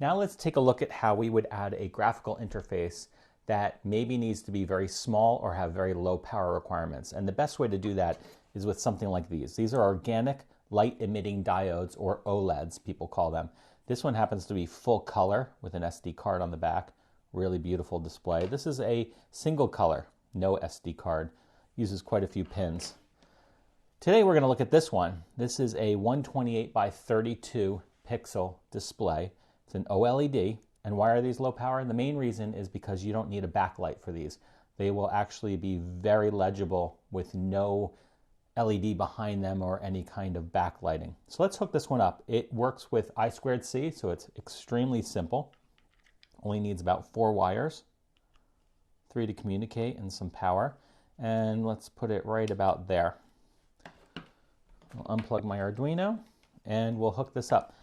Now let's take a look at how we would add a graphical interface that maybe needs to be very small or have very low power requirements. And the best way to do that is with something like these. These are organic light-emitting diodes, or OLEDs, people call them. This one happens to be full color with an SD card on the back. Really beautiful display. This is a single color, no SD card. Uses quite a few pins. Today we're going to look at this one. This is a 128 by 32 pixel display. It's an OLED. And why are these low power? The main reason is because you don't need a backlight for these. They will actually be very legible with no LED behind them or any kind of backlighting. So let's hook this one up. It works with I2C, so it's extremely simple. Only needs about 4 wires, 3 to communicate and some power. And let's put it right about there. I'll unplug my Arduino and we'll hook this up.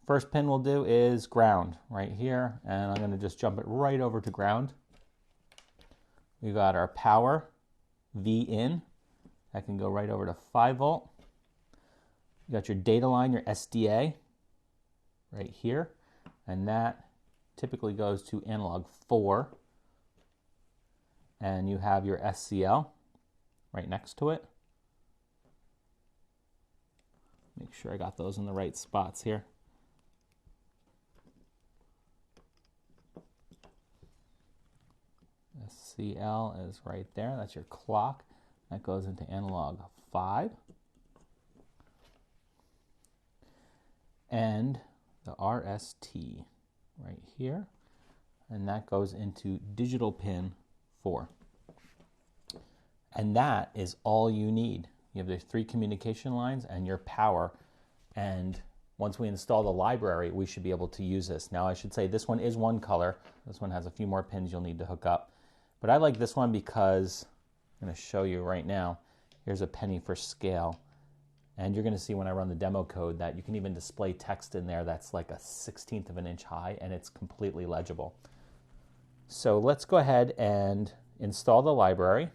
First pin we'll do is ground right here, and I'm going to just jump it right over to ground. We've got our power V in. That can go right over to 5 volt. You got your data line, your SDA, right here, and that typically goes to analog 4. And you have your SCL right next to it. Make sure I got those in the right spots here. SCL is right there. That's your clock. That goes into analog 5. And the RST right here. And that goes into digital pin 4. And that is all you need. You have the 3 communication lines and your power. And once we install the library, we should be able to use this. Now I should say this one is one color. This one has a few more pins you'll need to hook up. But I like this one because I'm going to show you right now. Here's a penny for scale. And you're going to see when I run the demo code that you can even display text in there that's like a 1/16 of an inch high, and it's completely legible. So let's go ahead and install the library.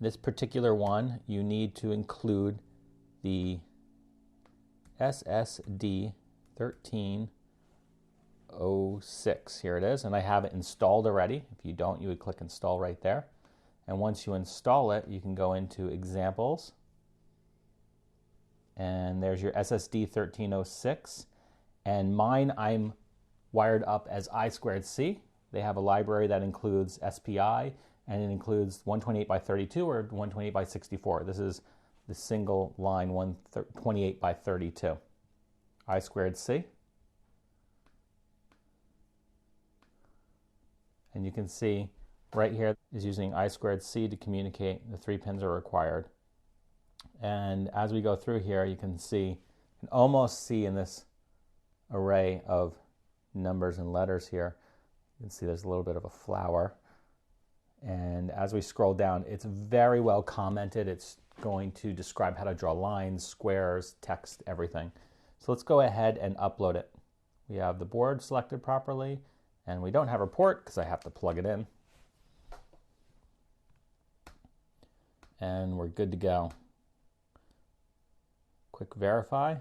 This particular one, you need to include the SSD1306. Here it is, and I have it installed already. If you don't, you would click install right there. And once you install it, you can go into examples. And there's your SSD1306. And mine, I'm wired up as I2C. They have a library that includes SPI, and it includes 128 by 32 or 128 by 64. This is the single line 128 by 32. I2C. And you can see right here is using I2C to communicate. The 3 pins are required. And as we go through here, you can almost see in this array of numbers and letters here, you can see there's a little bit of a flower. And as we scroll down, it's very well commented. It's going to describe how to draw lines, squares, text, everything. So let's go ahead and upload it. We have the board selected properly, and we don't have a port because I have to plug it in. And we're good to go. Quick verify.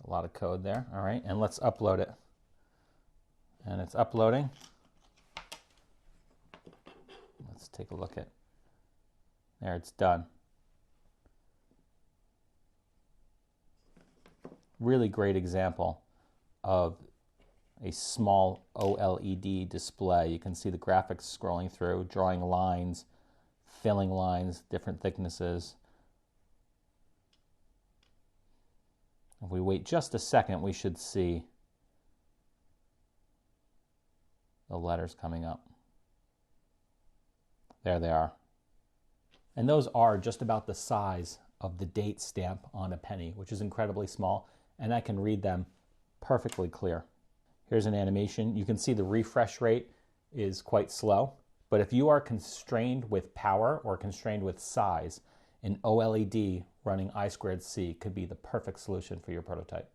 A lot of code there. All right, and let's upload it. And it's uploading. Let's take a look at. There, it's done. Really great example of a small OLED display. You can see the graphics scrolling through, drawing lines, filling lines, different thicknesses. If we wait just a second, we should see the letters coming up. There they are. And those are just about the size of the date stamp on a penny, which is incredibly small, and I can read them perfectly clear. Here's an animation. You can see the refresh rate is quite slow, but if you are constrained with power or constrained with size, an OLED running I2C could be the perfect solution for your prototype.